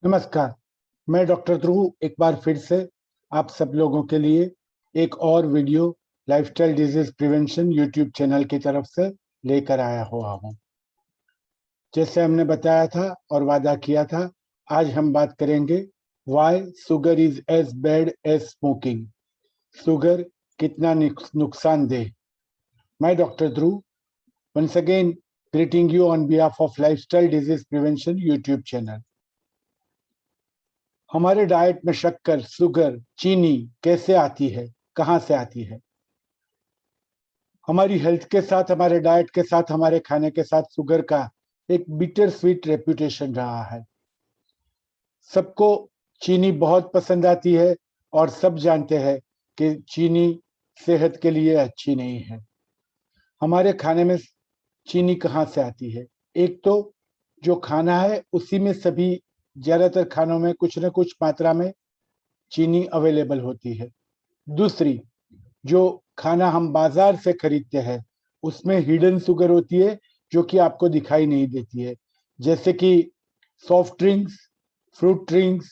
नमस्कार, मैं डॉक्टर ध्रुव एक बार फिर से आप सब लोगों के लिए एक और video lifestyle disease prevention YouTube channel की तरफ से लेकर आया हुआ हूँ। जैसे हमने बताया था और वादा किया था, आज हम बात करेंगे why sugar is as bad as smoking. Sugar कितना नुकसानदेह। मैं doctor Dhruv once again greeting you on behalf of Lifestyle Disease Prevention YouTube channel. हमारे डाइट में शक्कर, शुगर, चीनी कैसे आती है, कहाँ से आती है? हमारी हेल्थ के साथ, हमारे डाइट के साथ, हमारे खाने के साथ शुगर का एक बिटर स्वीट रेपुटेशन रहा है। सबको चीनी बहुत पसंद आती है और सब जानते हैं कि चीनी सेहत के लिए अच्छी नहीं है। हमारे खाने में चीनी कहाँ से आती है? एक तो जो खाना है उसी में सभी ज्यादातर खानों में कुछ न कुछ मात्रा में चीनी अवेलेबल होती है। दूसरी, जो खाना हम बाजार से खरीदते हैं उसमें हिडन शुगर होती है जो कि आपको दिखाई नहीं देती है, जैसे कि सॉफ्ट ड्रिंक्स, फ्रूट ड्रिंक्स।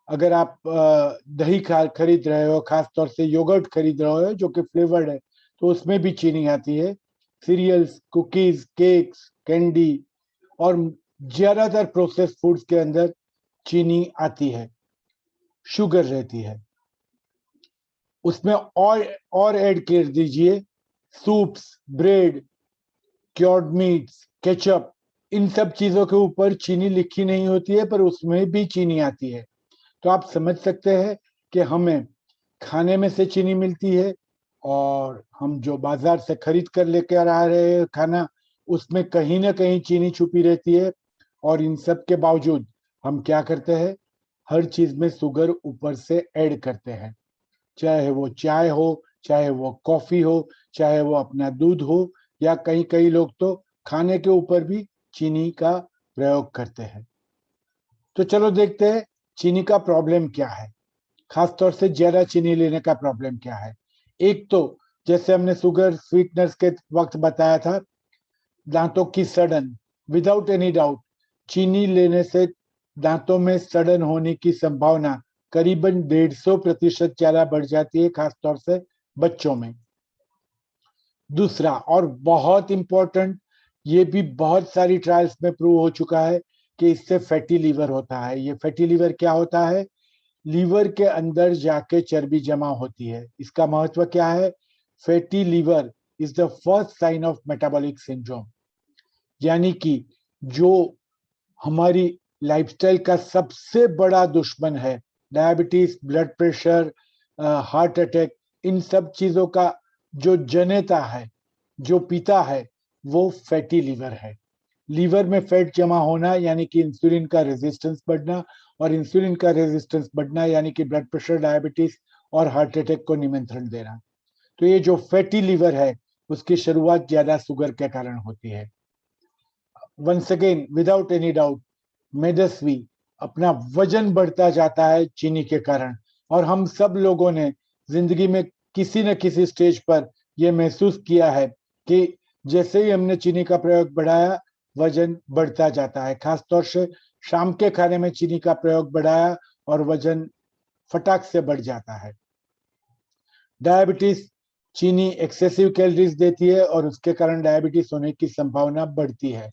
अगर आप दही खरीद रहे हो, खासतौर से योगर्ट खरीद रहे हो जो कि फ्लेवर्ड है, तो उसमें भी चीनी आती है। सीरियल्स, कुकीज, केक्स, कैंडी और ज्यादातर प्रोसेस्ड फूड्स के अंदर चीनी आती है, शुगर रहती है। उसमें और ऐड कर दीजिए soups, bread, cured meats, ketchup. इन सब चीजों के ऊपर चीनी लिखी नहीं होती है पर उसमें भी चीनी आती है। तो आप समझ सकते हैं कि हमें खाने में से चीनी मिलती है और हम जो बाजार से खरीद कर लेकर आ रहे हैं खाना, उसमें कहीं ना कहीं चीनी छुपी रहती है। और इन सब के बावजूद हम क्या करते हैं? हर चीज में शुगर ऊपर से ऐड करते हैं, चाहे वो चाय हो, चाहे वो कॉफी हो, चाहे वो अपना दूध हो, या कई कई लोग तो खाने के ऊपर भी चीनी का प्रयोग करते हैं। तो चलो देखते हैं चीनी का प्रॉब्लम क्या है, खासतौर से ज्यादा चीनी लेने का प्रॉब्लम क्या है। एक तो जैसे हमने शुगर स्वीटनर्स के वक्त बताया था, दांतों की सड़न। विदाउट एनी डाउट चीनी लेने से दांतों में सड़न होने की संभावना करीबन 150% ज्यादा बढ़ जाती है, खासतौर से बच्चों में। दूसरा और बहुत इंपॉर्टेंट, ये भी बहुत सारी ट्रायल्स में प्रूव हो चुका है कि इससे फैटी लीवर होता है। ये फैटी लीवर क्या होता है? लीवर के अंदर जाके चर्बी जमा होती है। इसका महत्व क्या है? Fatty liver is the first sign of metabolic syndrome, यानी कि जो हमारी लाइफस्टाइल का सबसे बड़ा दुश्मन है, diabetes, blood pressure, heart attack, इन सब चीजों का जो जनेता है, जो पिता है, वो फैटी लीवर है। लीवर में फैट जमा होना यानी कि इंसुलिन का रेजिस्टेंस बढ़ना, और इंसुलिन का रेजिस्टेंस बढ़ना यानी कि ब्लड प्रेशर, डायबिटीज और हार्ट अटैक को निमंत्रण देना। तो ये जो फैटी लीवर है उसकी शुरुआत ज्यादा शुगर के कारण होती है। Once again without any doubt मेदस्वी, अपना वजन बढ़ता जाता है चीनी के कारण। और हम सब लोगों ने जिंदगी में किसी न किसी स्टेज पर यह महसूस किया है कि जैसे ही हमने चीनी का प्रयोग बढ़ाया, वजन बढ़ता जाता है। खासतौर से शाम के खाने में चीनी का प्रयोग बढ़ाया और वजन फटाक से बढ़ जाता है। डायबिटीज, चीनी एक्सेसिव कैलोरीज देती है और उसके कारण डायबिटीज होने की संभावना बढ़ती है।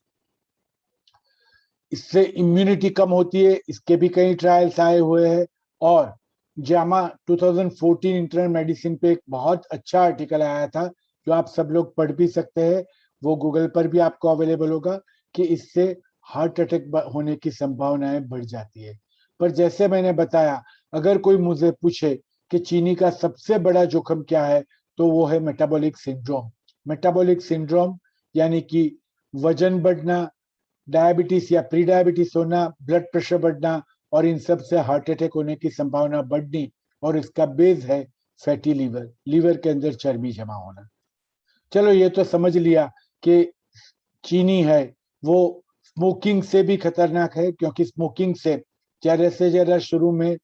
इससे इम्यूनिटी कम होती है, इसके भी कई ट्रायल्स आए हुए हैं। और जामा 2014 इंटरनल मेडिसिन पे एक बहुत अच्छा आर्टिकल आया था जो आप सब लोग पढ़ भी सकते हैं, वो गूगल पर भी आपको अवेलेबल होगा, कि इससे हार्ट अटैक होने की संभावनाएं बढ़ जाती है। पर जैसे मैंने बताया, अगर कोई मुझे पूछे कि चीनी का सबसे बड़ा जोखिम क्या है, तो वो है मेटाबॉलिक सिंड्रोम। मेटाबॉलिक सिंड्रोम यानी कि वजन बढ़ना, डायबिटीज या प्री डायबिटीज होना, ब्लड प्रेशर बढ़ना, और इन सब से हार्ट अटैक होने की संभावना बढ़नी। और इसका बेस है फैटी लीवर, लीवर के अंदर चर्बी जमा होना। चलो ये तो समझ लिया कि चीनी है वो स्मोकिंग से भी खतरनाक है, क्योंकि स्मोकिंग से ज्यादा शुरू में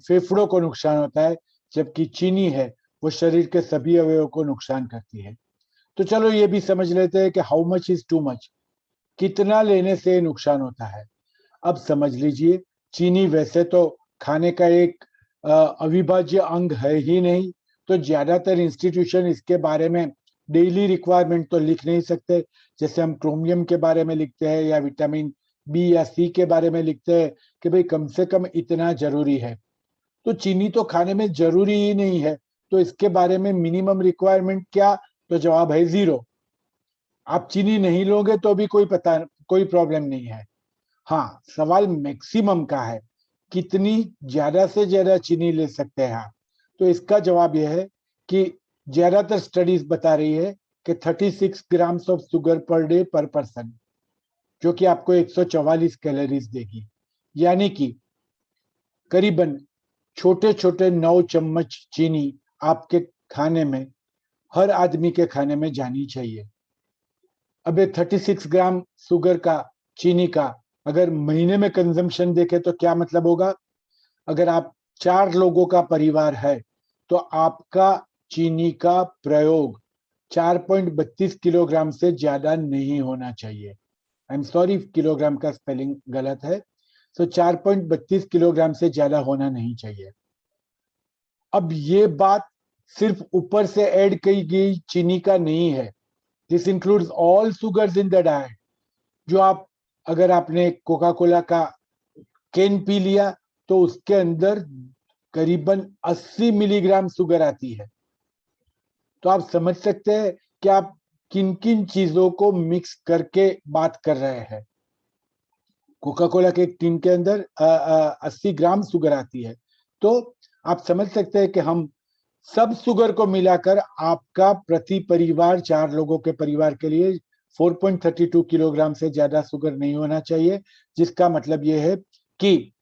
फेफड़ों को नुकसान होता है, जबकि चीनी है वो शरीर के सभी अवयवों को नुकसान करती है। तो चलो ये भी समझ लेते हैं कि how much is too much, कितना लेने से नुकसान होता है। अब समझ लीजिए, चीनी वैसे तो खाने का एक अविभाज्य अंग है ही नहीं, तो ज्यादातर इंस्टीट्यूशन इसके बारे में डेली रिक्वायरमेंट तो लिख नहीं सकते। जैसे हम क्रोमियम के बारे में लिखते हैं या विटामिन बी या सी के बारे में लिखते हैं कि भाई कम से कम इतना जरूरी है, तो चीनी तो खाने में जरूरी ही नहीं है। तो इसके बारे में मिनिमम रिक्वायरमेंट क्या? तो जवाब है 0। आप चीनी नहीं लोगे तो भी कोई प्रॉब्लम नहीं है। हाँ, सवाल मैक्सिमम का है, कितनी ज्यादा से ज्यादा चीनी ले सकते हैं आप? तो इसका जवाब यह है कि ज्यादातर स्टडीज बता रही है कि 36 grams of sugar per day पर पर्सन, जो कि आपको 144 कैलोरीज देगी। यानी कि करीबन छोटे छोटे 9 चम्मच चीनी आपके खाने में, हर आदमी के खाने में जानी चाहिए। अब ये 36 ग्राम शुगर का, चीनी का, अगर महीने में कंजम्पशन देखें तो क्या मतलब होगा? अगर आप 4 लोगों का परिवार है तो आपका चीनी का प्रयोग 4.32 किलोग्राम से ज्यादा नहीं होना चाहिए। आई एम सॉरी, किलोग्राम का स्पेलिंग गलत है। तो 4.32 किलोग्राम से ज्यादा होना नहीं चाहिए। अब ये बात सिर्फ ऊपर से ऐड की गई चीनी का नहीं है, this includes all sugars in the diet. जो आप, अगर आपने कोका कोला का कैन पी लिया तो उसके अंदर करीबन 80 मिलीग्राम शुगर आती है। तो आप समझ सकते हैं कि आप किन किन चीजों को मिक्स करके बात कर रहे हैं। कोका कोला के एक टीन के अंदर 80 ग्राम शुगर आती है। तो आप समझ सकते हैं कि हम सब शुगर को मिलाकर आपका प्रति परिवार, 4 लोगों के परिवार के लिए 4.32 किलोग्राम से ज्यादा शुगर नहीं होना चाहिए। जिसका मतलब यह है कि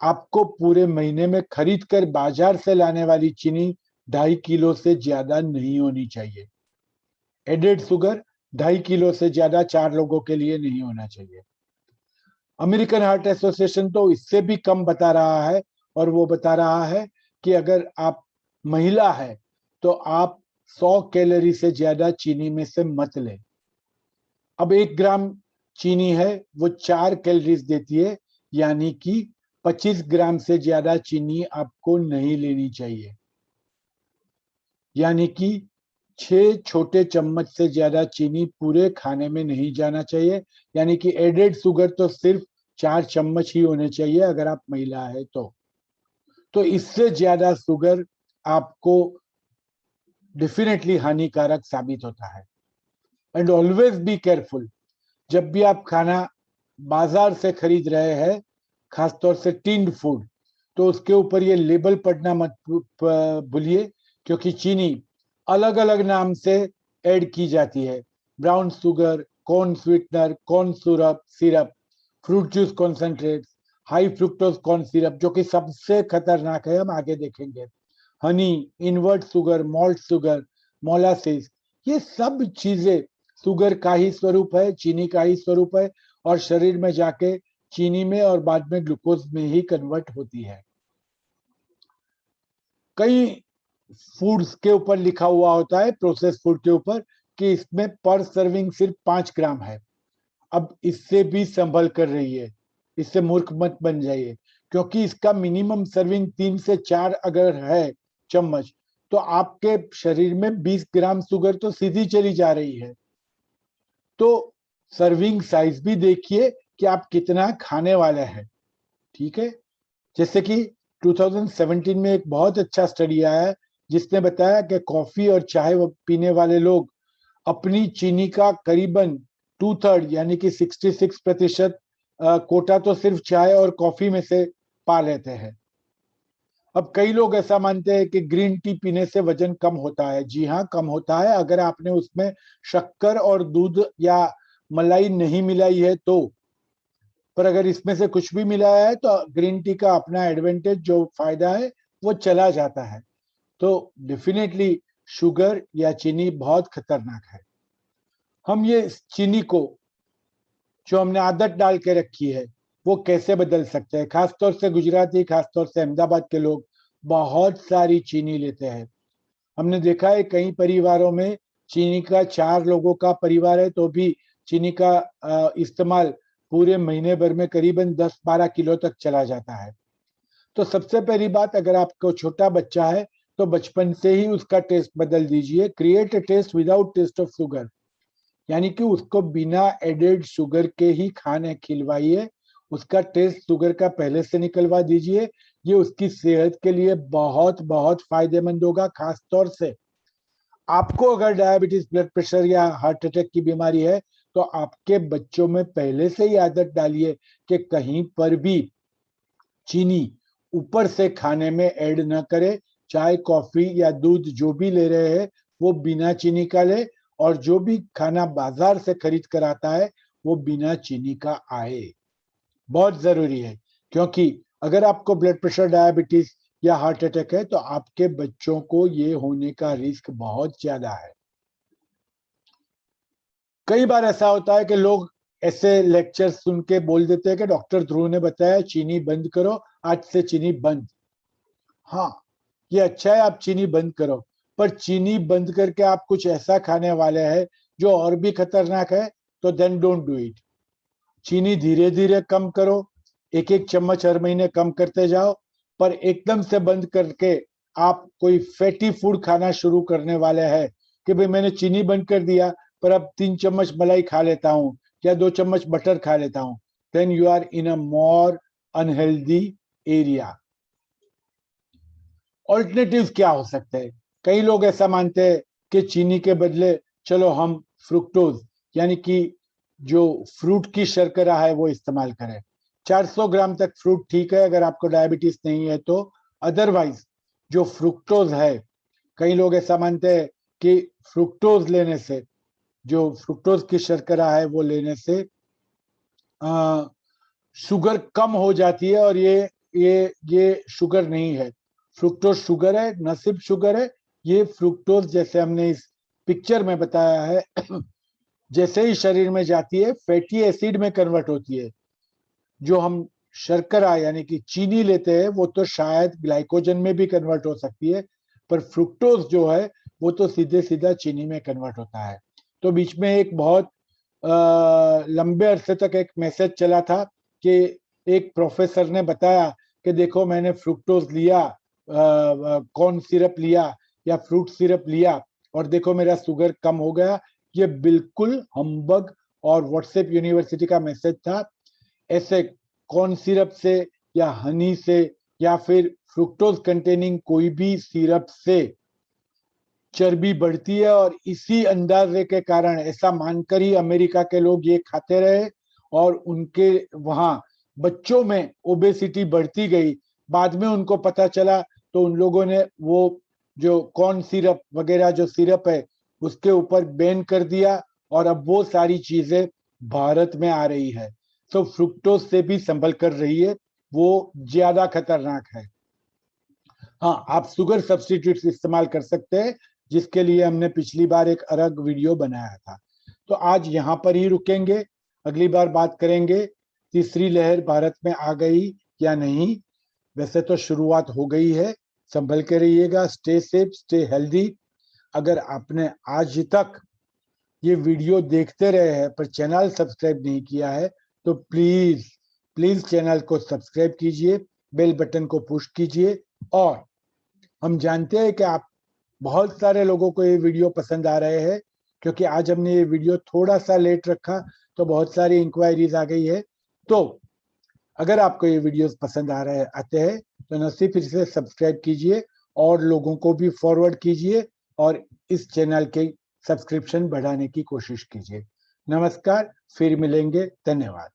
आपको पूरे महीने में खरीद कर बाजार से लाने वाली चीनी 2.5 किलो से ज्यादा नहीं होनी चाहिए। एडेड शुगर 2.5 किलो से ज्यादा 4 लोगों के लिए नहीं होना चाहिए। अमेरिकन हार्ट एसोसिएशन तो इससे भी कम बता रहा है, और वो बता रहा है कि अगर आप महिला है तो आप 100 कैलोरी से ज्यादा चीनी में से मत लें। अब 1 ग्राम चीनी है वो 4 कैलोरीज देती है, यानी कि 25 ग्राम से ज्यादा चीनी आपको नहीं लेनी चाहिए। यानी कि 6 छोटे चम्मच से ज्यादा चीनी पूरे खाने में नहीं जाना चाहिए। यानी कि एडेड शुगर तो सिर्फ 4 चम्मच ही होने चाहिए अगर आप महिला है तो इससे ज्यादा शुगर आपको डेफिनेटली हानिकारक साबित होता है। एंड ऑलवेज बी केयरफुल, जब भी आप खाना बाजार से खरीद रहे हैं, खासतौर से टिन्ड फूड, तो उसके ऊपर ये लेबल पढ़ना मत भूलिए, क्योंकि चीनी अलग अलग नाम से ऐड की जाती है। Brown sugar, corn sweetener, corn syrup, fruit juice concentrate, high fructose corn syrup, जो कि सबसे खतरनाक है, हम आगे देखेंगे, honey, invert sugar, malt sugar, molasses, ये सब चीजें शुगर का ही स्वरूप है, चीनी का ही स्वरूप है, और शरीर में जाके चीनी में और बाद में ग्लूकोज में ही कन्वर्ट होती है। कई फूड्स के ऊपर लिखा हुआ होता है, प्रोसेस फूड के ऊपर, कि इसमें पर सर्विंग सिर्फ 5 ग्राम है। अब इससे भी संभल कर रहिए, इससे मूर्ख मत बन जाइए, क्योंकि इसका मिनिमम सर्विंग 3 से 4 अगर है चम्मच, तो आपके शरीर में 20 ग्राम शुगर तो सीधी चली जा रही है। तो सर्विंग साइज भी देखिए कि आप कितना खाने वाले हैं। ठीक है, जैसे कि 2017 में एक बहुत अच्छा स्टडी आया है जिसने बताया कि कॉफी और चाय पीने वाले लोग अपनी चीनी का करीबन 2/3 यानी कि 66% कोटा तो सिर्फ चाय और कॉफी में से पा लेते हैं। अब कई लोग ऐसा मानते हैं कि ग्रीन टी पीने से वजन कम होता है। जी हाँ, कम होता है अगर आपने उसमें शक्कर और दूध या मलाई नहीं मिलाई है तो। पर अगर इसमें से कुछ भी मिलाया है तो ग्रीन टी का अपना एडवांटेज, जो फायदा है, वो चला जाता है। तो डेफिनेटली शुगर या चीनी बहुत खतरनाक है। हम ये चीनी को, जो हमने आदत डाल के रखी है, वो कैसे बदल सकते हैं? खासतौर से गुजराती, खासतौर से अहमदाबाद के लोग बहुत सारी चीनी लेते हैं। हमने देखा है कई परिवारों में चीनी का, 4 लोगों का परिवार है तो भी चीनी का इस्तेमाल पूरे महीने भर में करीबन 10-12 किलो तक चला जाता है। तो सबसे पहली बात, अगर आपको छोटा बच्चा है तो बचपन से ही उसका टेस्ट बदल दीजिए। Create a taste without taste of sugar, यानी कि उसको बिना एडेड शुगर के ही खाने खिलवाइए। उसका टेस्ट शुगर का पहले से निकलवा दीजिए। ये उसकी सेहत के लिए बहुत बहुत फायदेमंद होगा। खास तौर से आपको अगर डायबिटीज, ब्लड प्रेशर या हार्ट अटैक की बीमारी है तो आपके बच्चों में पहले से ही आदत डालिए कि कहीं पर भी चीनी ऊपर से खाने में ऐड न करे। चाय, कॉफी या दूध जो भी ले रहे हैं वो बिना चीनी का ले, और जो भी खाना बाजार से खरीद कर आता है वो बिना चीनी का आए। बहुत जरूरी है, क्योंकि अगर आपको ब्लड प्रेशर, डायबिटीज या हार्ट अटैक है तो आपके बच्चों को ये होने का रिस्क बहुत ज्यादा है। कई बार ऐसा होता है कि लोग ऐसे लेक्चर सुन के बोल देते हैं कि डॉक्टर ध्रुव ने बताया चीनी बंद करो, आज से चीनी बंद। हाँ, ये अच्छा है आप चीनी बंद करो, पर चीनी बंद करके आप कुछ ऐसा खाने वाले हैं जो और भी खतरनाक है, तो देन डोंट डू इट। चीनी धीरे धीरे कम करो, एक एक चम्मच हर महीने कम करते जाओ, पर एकदम से बंद करके आप कोई फैटी फूड खाना शुरू करने वाले हैं कि भाई मैंने चीनी बंद कर दिया पर अब 3 चम्मच मलाई खा लेता हूं या 2 चम्मच बटर खा लेता हूं, then you are in a more unhealthy area. Alternative क्या हो सकते हैं? कई लोग ऐसा मानते हैं कि चीनी के बदले चलो हम फ्रुक्टोज, यानी कि जो फ्रूट की शर्करा है वो इस्तेमाल करें। 400 ग्राम तक फ्रूट ठीक है अगर आपको डायबिटीज नहीं है तो। अदरवाइज जो फ्रुक्टोज है, कई लोग ऐसा मानते हैं कि फ्रुक्टोज लेने से, जो फ्रुक्टोज की शर्करा है वो लेने से शुगर कम हो जाती है, और ये शुगर नहीं है। फ्रुक्टोज शुगर है, न सिर्फ शुगर है, ये फ्रुक्टोज जैसे हमने इस पिक्चर में बताया है जैसे ही शरीर में जाती है फैटी एसिड में कन्वर्ट होती है। जो हम शर्करा यानी कि चीनी लेते हैं वो तो शायद ग्लाइकोजन में भी कन्वर्ट हो सकती है, पर फ्रुक्टोज जो है वो तो सीधे सीधा चीनी में कन्वर्ट होता है। तो बीच में एक बहुत लंबे अरसे तक एक मैसेज चला था कि एक प्रोफेसर ने बताया कि देखो मैंने फ्रुक्टोज लिया, कॉर्न सिरप लिया या फ्रूट सिरप लिया और देखो मेरा शुगर कम हो गया। ये बिल्कुल हम्बग और व्हाट्सएप यूनिवर्सिटी का मैसेज था। ऐसे कॉर्न सिरप से या हनी से या फिर फ्रुक्टोज कंटेनिंग कोई भी सिरप से चर्बी बढ़ती है, और इसी अंदाजे के कारण ऐसा मानकर ही अमेरिका के लोग ये खाते रहे और उनके वहां बच्चों में ओबेसिटी बढ़ती गई। बाद में उनको पता चला तो उन लोगों ने वो जो कॉर्न सिरप वगैरह जो सिरप है उसके ऊपर बैन कर दिया, और अब वो सारी चीजें भारत में आ रही है। तो फ्रुक्टोज से भी संभल कर रहिए, वो ज्यादा खतरनाक है। हाँ, आप शुगर सब्स्टिट्यूट इस्तेमाल कर सकते हैं, जिसके लिए हमने पिछली बार एक अलग वीडियो बनाया था। तो आज यहाँ पर ही रुकेंगे, अगली बार बात करेंगे तीसरी लहर भारत में आ गई या नहीं। वैसे तो शुरुआत हो गई है, संभल के रहिएगा, स्टे सेफ, स्टे हेल्दी। अगर आपने आज तक ये वीडियो देखते रहे हैं पर चैनल सब्सक्राइब नहीं किया है तो प्लीज प्लीज चैनल को सब्सक्राइब कीजिए, बेल बटन को पुश कीजिए। और हम जानते हैं कि आप बहुत सारे लोगों को ये वीडियो पसंद आ रहे हैं, क्योंकि आज हमने ये वीडियो थोड़ा सा लेट रखा तो बहुत सारी इंक्वायरीज आ गई है। तो अगर आपको ये वीडियोस पसंद आ रहे आते हैं तो न सिर्फ इसे सब्सक्राइब कीजिए और लोगों को भी फॉरवर्ड कीजिए और इस चैनल के सब्सक्रिप्शन बढ़ाने की कोशिश कीजिए। नमस्कार, फिर मिलेंगे, धन्यवाद।